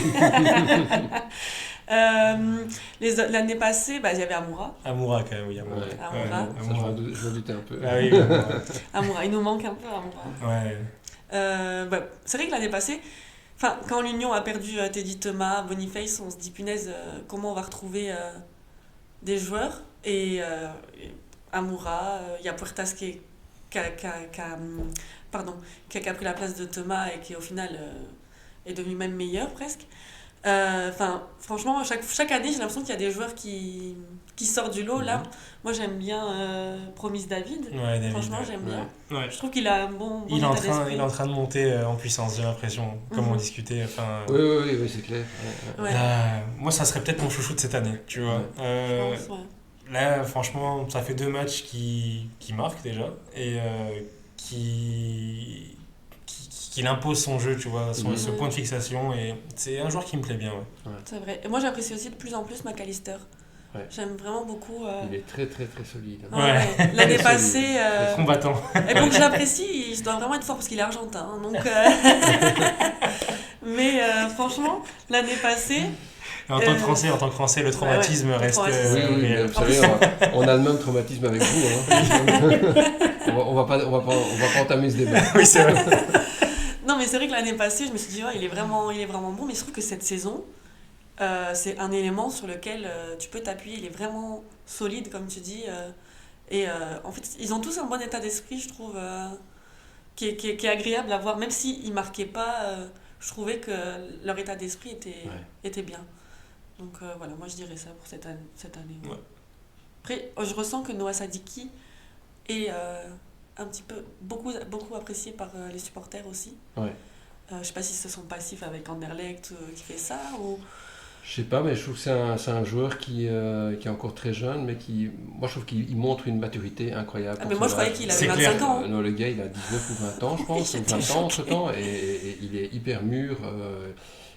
L'année passée, il y avait Amoura. Amoura quand même, oui, Amoura. Ouais. Amoura. Ça, je m'en doutais un peu. Ah oui, Amoura. Amoura, il nous manque un peu Amoura. Ouais. C'est vrai que l'année passée, quand l'Union a perdu Teddy Thomas, Boniface, on se dit punaise, comment on va retrouver des joueurs. Et Amoura, il y a Puertas qui a pris la place de Thomas et qui au final est devenu même meilleur presque. Franchement, chaque année, j'ai l'impression qu'il y a des joueurs qui sortent du lot. Là, moi, j'aime bien Promise David. Ouais, David. Franchement, j'aime bien. Ouais. Je trouve qu'il a un bon Il est, état d'esprit. il est en train de monter en puissance, j'ai l'impression, comme on discutait. Oui, c'est clair. Ouais. Moi, ça serait peut-être mon chouchou de cette année, tu vois. Je pense, ouais. Là, franchement, ça fait 2 matchs qui marquent déjà et qu'il impose son jeu, tu vois, ce point de fixation. Et c'est un joueur qui me plaît bien. Ouais. C'est vrai. Et moi, j'apprécie aussi de plus en plus McAllister. Ouais. J'aime vraiment beaucoup. Il est très très très solide. Ouais. L'année passée. Combattant. Et donc, j'apprécie, il doit vraiment être fort parce qu'il est argentin. Hein, donc, Mais franchement, l'année passée. En tant que Français, le traumatisme reste. Oui, mais vous savez, on a le même traumatisme avec vous. Hein. on va pas entamer ce débat. Oui, c'est vrai. Non, mais c'est vrai que l'année passée, je me suis dit, il est vraiment bon. Mais je trouve que cette saison, c'est un élément sur lequel tu peux t'appuyer. Il est vraiment solide, comme tu dis. En fait, ils ont tous un bon état d'esprit, je trouve, qui est agréable à voir. Même s'ils ne marquaient pas, je trouvais que leur état d'esprit était bien. Donc voilà, moi je dirais ça pour cette année. Ouais. Après, je ressens que Noah Sadiki est un petit peu beaucoup apprécié par les supporters aussi. Ouais. Je sais pas si ce sont passifs avec Anderlecht qui fait ça ou... Je sais pas, mais je trouve que c'est un joueur qui est encore très jeune, mais moi je trouve qu'il montre une maturité incroyable. Mais moi je croyais qu'il avait 25 ans. Non, le gars il a 19 ou 20 ans, je pense, ou 20 ans entre temps, et il est hyper mûr.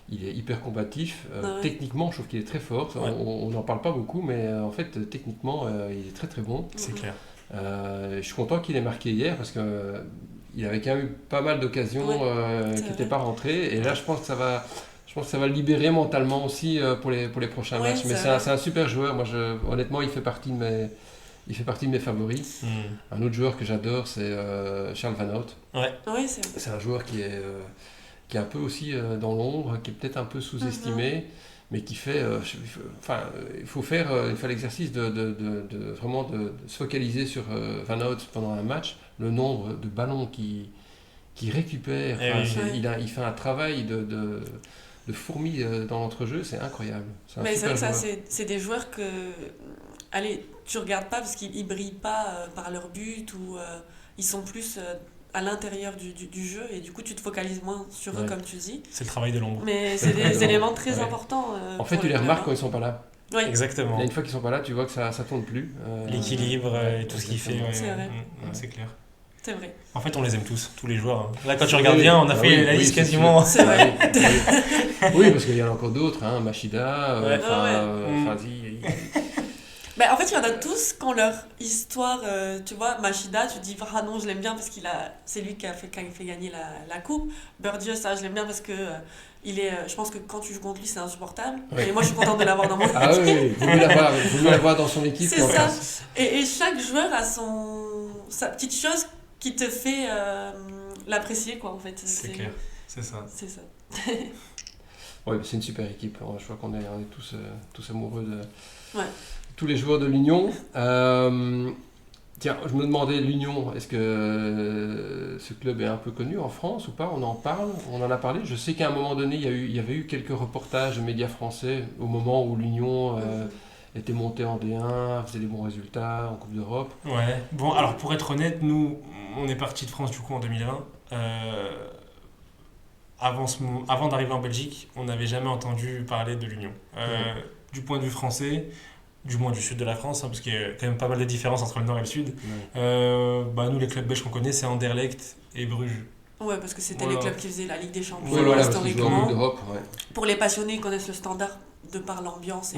Il est hyper combatif. Techniquement, je trouve qu'il est très fort. On n'en parle pas beaucoup, mais en fait, techniquement, il est très très bon. C'est clair. Je suis content qu'il ait marqué hier parce qu'il avait quand même eu pas mal d'occasions qui n'étaient pas rentrées. Et là, je pense que ça va le libérer mentalement aussi pour les prochains matchs. Mais c'est un super joueur. Moi, honnêtement, il fait partie de mes favoris. Un autre joueur que j'adore, c'est Charles Van Hout. Ouais, c'est un joueur qui est un peu aussi dans l'ombre, qui est peut-être un peu sous-estimé, mais qui fait... il faut faire l'exercice de vraiment se focaliser sur Van Hout pendant un match, le nombre de ballons qu'il récupère. Il fait un travail de fourmi dans l'entrejeu, c'est incroyable. Mais c'est vrai que ça, c'est des joueurs que... Allez, tu regardes pas parce qu'ils brillent pas par leur but ou ils sont plus... à l'intérieur du jeu et du coup tu te focalises moins sur eux comme tu dis. C'est le travail de l'ombre. Mais c'est des éléments très importants. En fait tu les remarques quand ils sont pas là. Oui. Exactement. Et une fois qu'ils sont pas là, tu vois que ça tourne plus. L'équilibre et tout ce qu'il fait. C'est vrai. C'est clair. C'est vrai. En fait on les aime tous les joueurs. Là quand tu regardes bien, on a fait la liste quasiment. C'est vrai. Oui, parce qu'il y en a encore d'autres, Machida, en fait, il y en a tous qui ont leur histoire. Tu vois, Machida, tu te dis, ah non, je l'aime bien parce c'est lui qui a fait gagner la coupe. Bourdieu, ça, je l'aime bien parce que je pense que quand tu joues contre lui, c'est insupportable. Et moi, je suis contente de l'avoir dans mon équipe. Ah oui, il vaut mieux l'avoir dans son équipe. C'est ça. Et chaque joueur a sa petite chose qui te fait l'apprécier, quoi, en fait. C'est clair, c'est ça. C'est ça. Ouais, c'est une super équipe. Je crois qu'on est tous amoureux de... Ouais. Tous les joueurs de l'Union. Tiens, je me demandais, l'Union, est-ce que ce club est un peu connu en France ou pas? On en parle, on en a parlé. Je sais qu'à un moment donné, il y avait eu quelques reportages de médias français au moment où l'Union était montée en D1, faisait des bons résultats en Coupe d'Europe. Ouais, bon, alors pour être honnête, nous, on est parti de France du coup en 2020. Avant d'arriver en Belgique, on n'avait jamais entendu parler de l'Union. Du point de vue français, du moins du sud de la France, parce qu'il y a quand même pas mal de différences entre le nord et le sud. Nous, les clubs belges qu'on connaît, c'est Anderlecht et Bruges. Ouais, parce que c'était les clubs qui faisaient la Ligue des Champions historiquement. Pour les passionnés, ils connaissent le Standard de par l'ambiance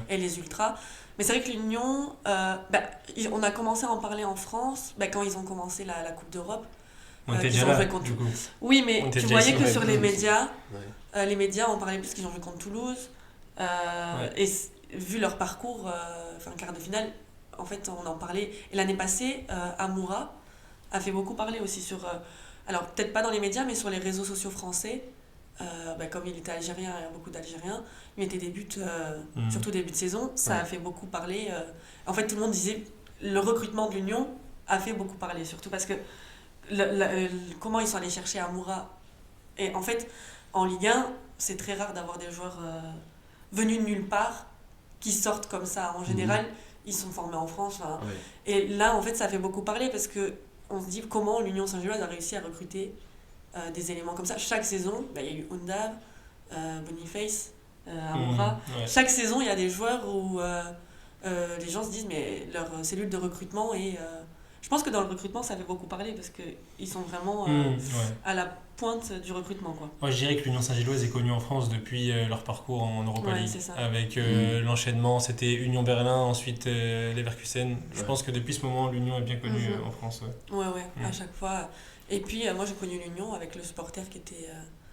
et les ultras. Mais c'est vrai que l'Union, on a commencé à en parler en France quand ils ont commencé la Coupe d'Europe. On était déjà là, du coup. Oui, mais tu voyais que sur les médias, on parlait plus qu'ils ont joué contre Toulouse. Et vu leur parcours, quart de finale, en fait, on en parlait. Et l'année passée, Amoura a fait beaucoup parler aussi sur... alors, peut-être pas dans les médias, mais sur les réseaux sociaux français. Comme il était algérien, il y a beaucoup d'Algériens. Il mettait des buts, surtout début de saison. Ça a fait beaucoup parler. En fait, tout le monde disait le recrutement de l'Union a fait beaucoup parler. Surtout parce que comment ils sont allés chercher Amoura. Et en fait, en Ligue 1, c'est très rare d'avoir des joueurs venus de nulle part qui sortent comme ça. En général, ils sont formés en France. Ouais. Et là, en fait, ça fait beaucoup parler parce que on se dit comment l'Union Saint-Gilloise a réussi à recruter des éléments comme ça. Chaque saison, il y a eu Undav, Boniface, Amoura. Ouais. Chaque saison, il y a des joueurs où les gens se disent mais leur cellule de recrutement est... Je pense que dans le recrutement, ça fait beaucoup parler parce qu'ils sont vraiment Ouais. à la pointe du recrutement, quoi. Moi, je dirais que l'Union Saint-Gilloise est connue en France depuis leur parcours en Europa Ouais, League. c'est ça. Avec l'enchaînement, c'était Union Berlin, ensuite Leverkusen. Je pense que depuis ce moment, l'Union est bien connue en France. Ouais. Ouais, à chaque fois. Et puis, moi, j'ai connu l'Union avec le supporter qui était...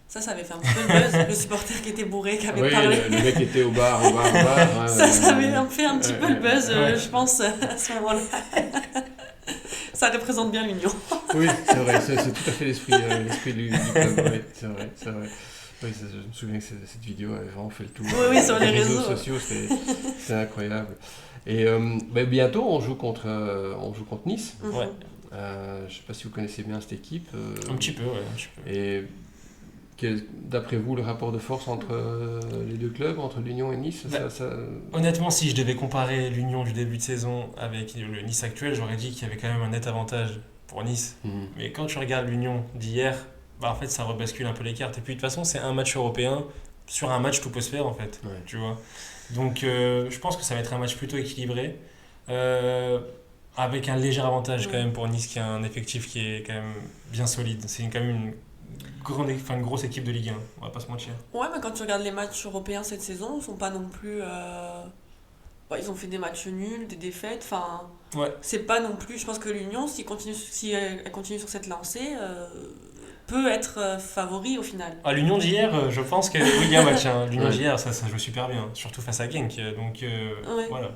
Ça avait fait un petit peu le buzz, le supporter qui était bourré, qui avait Oui, parlé. le mec était au bar. Ça avait fait un petit peu le buzz, je pense, à ce moment-là. Ça représente bien l'Union. Oui, c'est vrai, c'est tout à fait l'esprit du club. Oui, c'est vrai. Oui, je me souviens que cette vidéo avait vraiment fait le tour. Oui, sur les réseaux réseaux sociaux, c'est incroyable. Et bientôt, on joue contre Nice. Ouais. Je ne sais pas si vous connaissez bien cette équipe. Un petit peu, ouais. Un petit peu. Et d'après vous, le rapport de force entre les deux clubs, entre l'Union et Nice, Honnêtement, si je devais comparer l'Union du début de saison avec le Nice actuel, j'aurais dit qu'il y avait quand même un net avantage pour Nice. Mais quand tu regardes l'Union d'hier, en fait, ça rebascule un peu les cartes. Et puis de toute façon, c'est un match européen. Sur un match, tout peut se faire, en fait. Ouais. Tu vois. Donc, je pense que ça va être un match plutôt équilibré. Avec un léger avantage quand même pour Nice, qui a un effectif qui est quand même bien solide. C'est quand même une grosse équipe de Ligue 1, on va pas se mentir. Ouais, mais quand tu regardes les matchs européens cette saison, ils sont pas non plus... ils ont fait des matchs nuls, des défaites, c'est pas non plus... Je pense que l'Union, si elle continue sur cette lancée, peut être favori au final. L'Union d'hier, je pense que... Oui, il y a un match, l'Union d'hier, ça joue super bien, surtout face à Genk, donc voilà.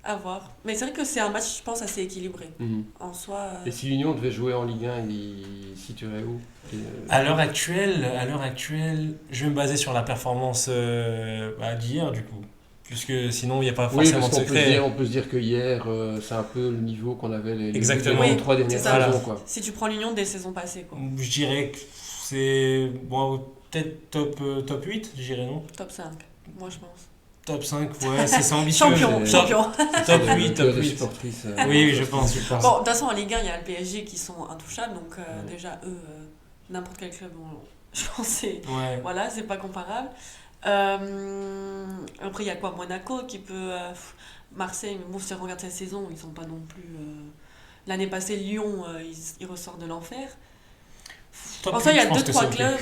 À voir. Mais c'est vrai que c'est un match, je pense, assez équilibré. En soi... Et si l'Union devait jouer en Ligue 1, il situerait où ? À l'heure actuelle, je vais me baser sur la performance d'hier, du coup. Puisque sinon, il n'y a pas forcément de secret. On peut se dire que hier, c'est un peu le niveau qu'on avait les Exactement. 3 dernières saisons. Quoi. Si tu prends l'Union des saisons passées. Quoi. Je dirais que c'est peut-être top 8, je dirais non. Top 5, moi je pense. Top 5, ouais, c'est ambitieux. Champion. Top 8, top 8. Oui, je pense. Bon, de toute façon, en Ligue 1, il y a le PSG qui sont intouchables. Donc déjà, eux, n'importe quel club, je pense que c'est... Ouais. Voilà, c'est pas comparable. Après, il y a quoi ? Monaco qui peut... Marseille, mais bon, si on regarde cette saison, ils sont pas non plus... L'année passée, Lyon, ils ressortent de l'enfer. En soi, il y a 2-3 clubs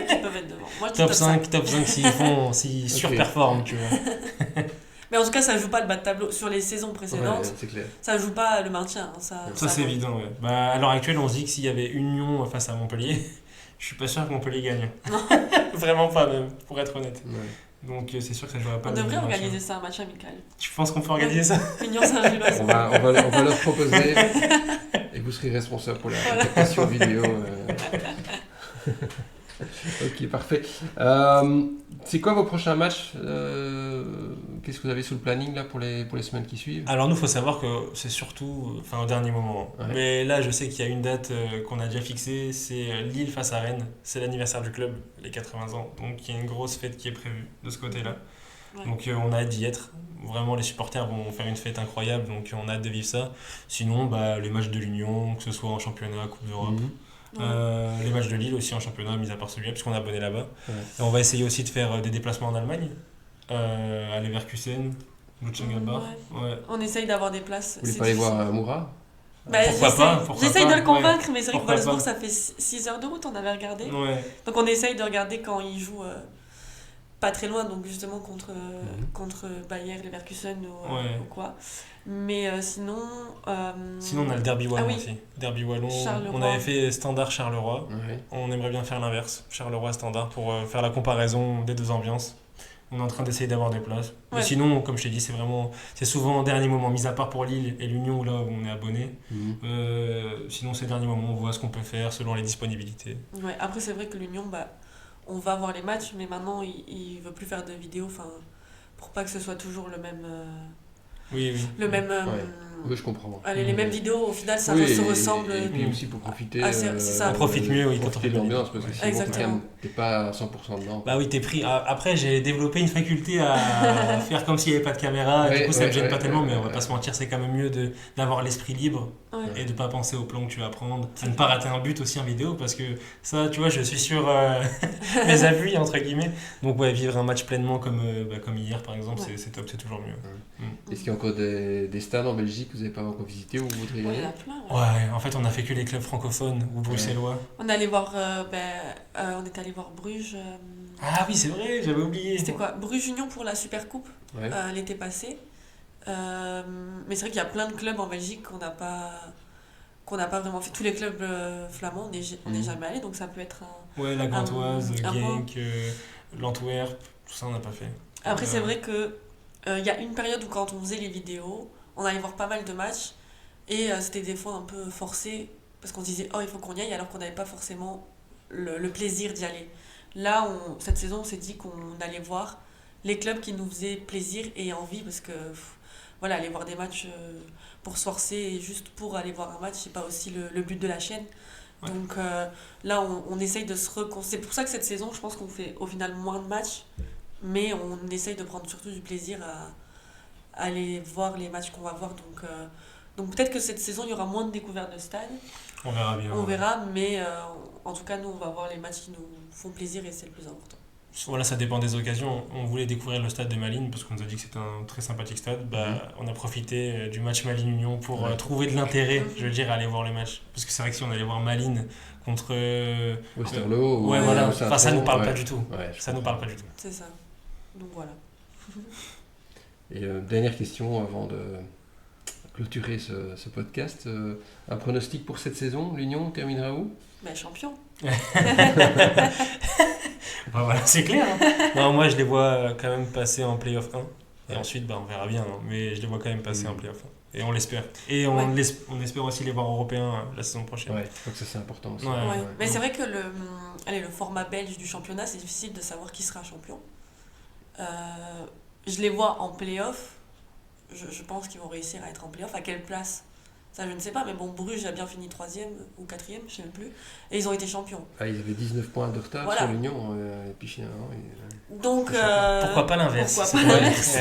qui peuvent être devant. Moi, je dis top 5 s'ils surperforment, tu vois. Mais en tout cas, ça joue pas le bas de tableau. Sur les saisons précédentes, c'est clair. Ça joue pas le maintien. Ça c'est évident, ouais. À l'heure actuelle, on se dit que s'il y avait Union face à Montpellier, je suis pas sûr que Montpellier gagne. Vraiment pas, même, pour être honnête. Ouais. Donc c'est sûr que ça jouera pas. On devrait organiser ça, un match amical. Tu penses qu'on peut organiser ça ? Union Saint-Gilloise. On va leur proposer et vous serez responsable pour la captation vidéo. Ok, parfait. C'est quoi vos prochains matchs ? Qu'est-ce que vous avez sous le planning là, pour les semaines qui suivent ? Alors nous, il faut savoir que c'est surtout au dernier moment. Ouais. Mais là, je sais qu'il y a une date qu'on a déjà fixée, c'est Lille face à Rennes. C'est l'anniversaire du club, les 80 ans. Donc il y a une grosse fête qui est prévue de ce côté-là. Ouais. Donc on a hâte d'y être. Vraiment, les supporters vont faire une fête incroyable, donc on a hâte de vivre ça. Sinon, les matchs de l'Union, que ce soit en championnat, Coupe d'Europe... les matchs de Lille aussi en championnat, mis à part celui-là, puisqu'on est abonné là-bas. Ouais. Et on va essayer aussi de faire des déplacements en Allemagne, à Leverkusen, Mönchengladbach. Ouais. On essaye d'avoir des places. Vous voulez pas aller voir Amoura ? Pourquoi pas ? J'essaye de le convaincre, mais c'est vrai que Wolfsburg, ça fait 6 heures de route, on avait regardé. Ouais. Donc on essaye de regarder quand ils jouent pas très loin, donc justement contre Bayer, Leverkusen ou quoi. Mais sinon... Sinon, on a le derby wallon aussi. Derby wallon, on avait fait Standard-Charleroi. Ouais. On aimerait bien faire l'inverse, Charleroi-Standard, pour faire la comparaison des deux ambiances. On est en train d'essayer d'avoir des places. Ouais. Mais sinon, comme je t'ai dit, c'est souvent en dernier moment, mis à part pour Lille et l'Union, là où on est abonné. Sinon, c'est dernier moment, on voit ce qu'on peut faire selon les disponibilités. Ouais, après, c'est vrai que l'Union, on va voir les matchs, mais maintenant, il veut plus faire de vidéos, pour pas que ce soit toujours le même... Oui, oui. le même. Oui, je comprends. Allez, les mêmes vidéos, au final, ça Oui, se ressemble. Et puis aussi pour profiter, c'est ça. On profite mieux, oui, quand on profiter fait de l'ambiance, parce que sinon, Exactement. t'es pas à 100% dedans. Bah oui, t'es pris. Après, j'ai développé une faculté à faire comme s'il n'y avait pas de caméra. Ouais, Du coup, ça me gêne pas tellement, mais on va ouais. pas se mentir, c'est quand même mieux d'avoir l'esprit libre Ouais. et de pas penser au plan que tu vas prendre. À ne pas rater un but aussi en vidéo, parce que ça, tu vois, je suis sur mes appuis, entre guillemets. Donc, ouais, vivre un match pleinement comme hier, par exemple, Ouais. c'est top, c'est toujours mieux. Est-ce qu'il y a encore des stades en Belgique que vous n'avez pas encore visité ou vous voudriez y Ouais, il y en aller? a plein. Ouais, en fait, on a fait que les clubs francophones ou bruxellois. On est allé voir, on est allé voir Bruges. Ah oui, c'est vrai, j'avais oublié. C'était quoi? Bruges Union pour la Super Coupe Ouais. l'été passé. Mais c'est vrai qu'il y a plein de clubs en Belgique qu'on n'a pas vraiment fait. Tous les clubs flamands, on n'est jamais allé, donc ça peut être un. Ouais, la Gantoise, Un Genk, l'Antwerp, tout ça, on n'a pas fait. Après, c'est vrai que il y a une période où quand on faisait les vidéos, on allait voir pas mal de matchs et c'était des fois un peu forcé parce qu'on se disait oh il faut qu'on y aille alors qu'on n'avait pas forcément le plaisir d'y aller. Là, cette saison, on s'est dit qu'on allait voir les clubs qui nous faisaient plaisir et envie parce que voilà, aller voir des matchs pour se forcer et juste pour aller voir un match, c'est pas aussi le but de la chaîne. Ouais. Donc là, on essaye de se c'est pour ça que cette saison, je pense qu'on fait au final moins de matchs, mais on essaye de prendre surtout du plaisir à aller voir les matchs qu'on va voir. Donc peut-être que cette saison, il y aura moins de découvertes de stade. On verra bien. On verra, mais en tout cas, nous, on va voir les matchs qui nous font plaisir et c'est le plus important. Voilà, ça dépend des occasions. On voulait découvrir le stade de Malines parce qu'on nous a dit que c'était un très sympathique stade. On a profité du match Malines-Union pour trouver de l'intérêt, je veux dire, à aller voir les matchs. Parce que c'est vrai que si on allait voir Malines contre Westerlo ou ouais, voilà. Saint-Tron, Enfin, ça nous parle ouais. pas du tout. Ouais, Ça nous parle pas du tout. C'est ça. Donc voilà. Et dernière question avant de clôturer ce podcast. Un pronostic pour cette saison, l'Union terminera où? Mais champion. Bah voilà, c'est clair. Non, moi, je les vois quand même passer en Play-off 1. Et ensuite, on verra bien. Mais je les vois quand même passer en Play-off 1. Et on l'espère. Et on espère aussi les voir européens la saison prochaine. Ouais, je crois que ça c'est important aussi. Ouais. Ouais. Mais c'est vrai que le format belge du championnat, c'est difficile de savoir qui sera champion. Je les vois en play-off. Je pense qu'ils vont réussir à être en play-off. À quelle place? Ça, je ne sais pas. Mais bon, Bruges a bien fini 3e ou 4e, je ne sais même plus. Et ils ont été champions. Ah, ils avaient 19 points de retard Voilà. sur l'Union. Et puis finalement, Donc, Pourquoi pas l'inverse? pourquoi pas l'inverse?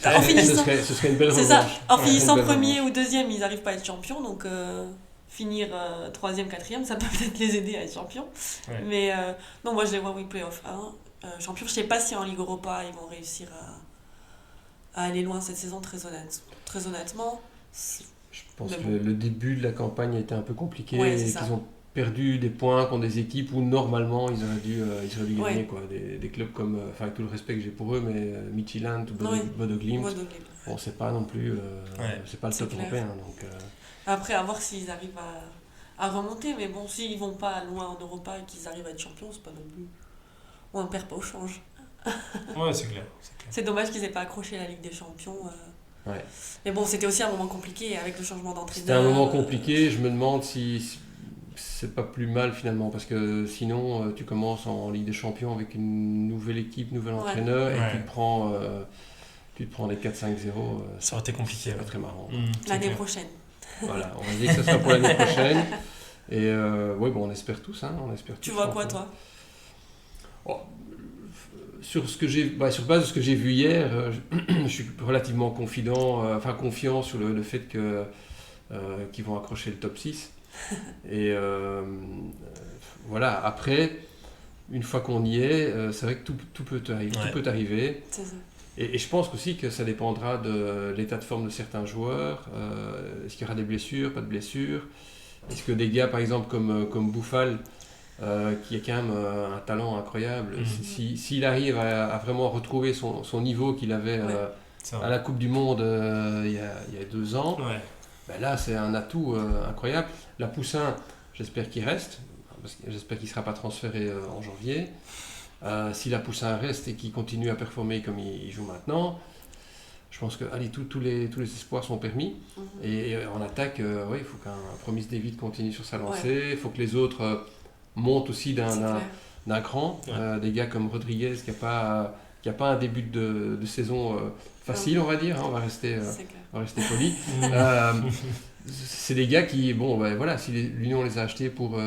En finissant, ce serait une belle c'est ça. revanche. En Ouais, finissant une belle premier revanche. ou deuxième, ils n'arrivent pas à être champions. Donc, finir 3e, 4e, ça peut peut-être les aider à être champions. Ouais. Mais non, moi, je les vois, oui, play-off 1. Champion, je ne sais pas si en Ligue Europa, ils vont réussir à aller loin cette saison, très honnêtement. Je pense Mais que bon. le début de la campagne a été un peu compliqué Ouais, et c'est ça. qu'ils ont perdu des points contre des équipes où normalement ils auraient dû gagner. Ouais. Quoi. Des clubs comme, avec tout le respect que j'ai pour eux, mais Midtjylland ou Ouais. Bodo Glimt, Moi, donc, bon, c'est pas non plus c'est pas le C'est top clair. européen. Donc, après, à voir s'ils arrivent à remonter. Mais bon, s'ils vont pas loin en Europa et qu'ils arrivent à être champions, c'est pas non plus. On ne perd pas au change. Ouais, c'est clair. C'est dommage qu'ils aient pas accroché la Ligue des Champions. Ouais. Mais bon, c'était aussi un moment compliqué avec le changement d'entraîneur. C'était un moment compliqué, je me demande si c'est pas plus mal finalement, parce que sinon tu commences en Ligue des Champions avec une nouvelle équipe, nouvel Ouais. entraîneur, et Ouais. tu te prends les 4-5-0, Ça aurait été compliqué. c'est pas très marrant. C'est L'année clair. prochaine. Voilà, on va dire que ça sera pour l'année prochaine. Et oui, bon, on espère tous, hein, on espère Tu tous, vois quoi, franchement. toi? Sur base de ce que j'ai vu hier, je suis relativement confiant sur le fait qu'ils vont accrocher le top 6. Et voilà, après, une fois qu'on y est, c'est vrai que tout peut arriver. Ouais. Tout peut arriver. C'est ça. Et je pense aussi que ça dépendra de l'état de forme de certains joueurs. Est-ce qu'il y aura des blessures, pas de blessures? Est-ce que des gars, par exemple, comme Bouffal, qui a quand même un talent incroyable, s'il arrive à vraiment retrouver son niveau qu'il avait Ça à va. la Coupe du Monde il y a 2 ans, Ouais. ben là c'est un atout incroyable. La Poussin, j'espère qu'il reste, parce que j'espère qu'il ne sera pas transféré en janvier. Si la Poussin reste et qu'il continue à performer comme il joue maintenant, je pense que allez, tous les espoirs sont permis. Et en attaque, il faut qu'un Promis David continue sur sa lancée, il faut que les autres montent aussi C'est clair. d'un cran. Ouais. Des gars comme Rodriguez qui a n'y a pas un début de saison facile, on va dire, hein, on va rester poli. C'est des gars qui, bon, ben, voilà, si l'Union les a achetés pour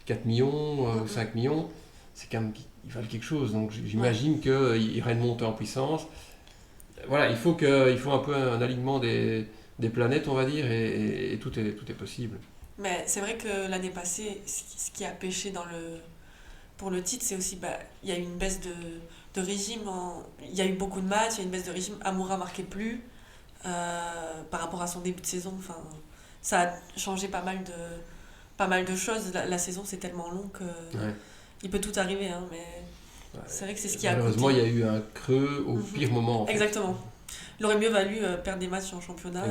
4 millions, 5 millions, c'est quand même qu'ils valent quelque chose. Donc j'imagine qu'il y aura une montée en puissance. Voilà, il faut un peu un alignement des planètes, on va dire, et tout est possible. Mais c'est vrai que l'année passée, ce qui a pêché pour le titre, c'est aussi il y a eu une baisse de régime. Il y a eu beaucoup de matchs, il y a eu une baisse de régime. Amoura marquait plus par rapport à son début de saison. Enfin, ça a changé pas mal de choses. La saison, c'est tellement long que il peut tout arriver. Hein, mais c'est vrai que c'est ce qui a coûté. Malheureusement, il y a eu un creux au pire moment. En fait. Exactement. Il aurait mieux valu perdre des matchs en championnat.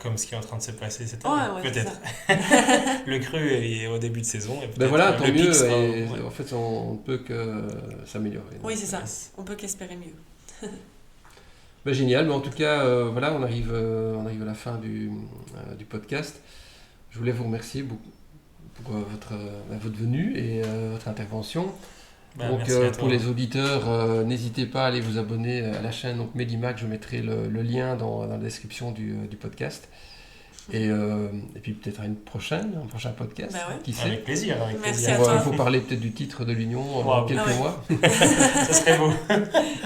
Comme ce qui est en train de se passer cette année, peut-être. Le creux est au début de saison. Et voilà, tant mieux. En fait, on ne peut que s'améliorer. Oui, c'est ça. On peut qu'espérer mieux. Génial. Mais en tout cas, voilà, on arrive à la fin du podcast. Je voulais vous remercier beaucoup pour votre venue et votre intervention. Donc pour les auditeurs, n'hésitez pas à aller vous abonner à la chaîne donc Medimac, je mettrai le lien dans la description du podcast. Et puis peut-être à un prochain podcast, qui sait. Avec plaisir. Merci à toi. Il faut parler peut-être du titre de l'Union dans quelques mois. Ça serait beau.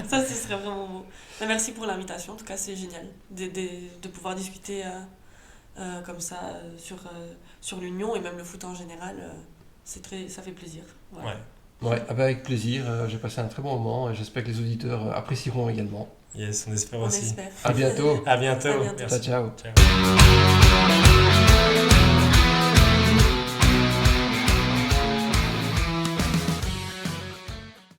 Ça, ce serait vraiment beau. Merci pour l'invitation, en tout cas c'est génial de pouvoir discuter comme ça sur l'Union et même le foot en général. Ça fait plaisir. Voilà. Ouais, avec plaisir. J'ai passé un très bon moment et j'espère que les auditeurs apprécieront également. Yes, on espère aussi. Espère. À bientôt. À bientôt. Ciao. Ciao.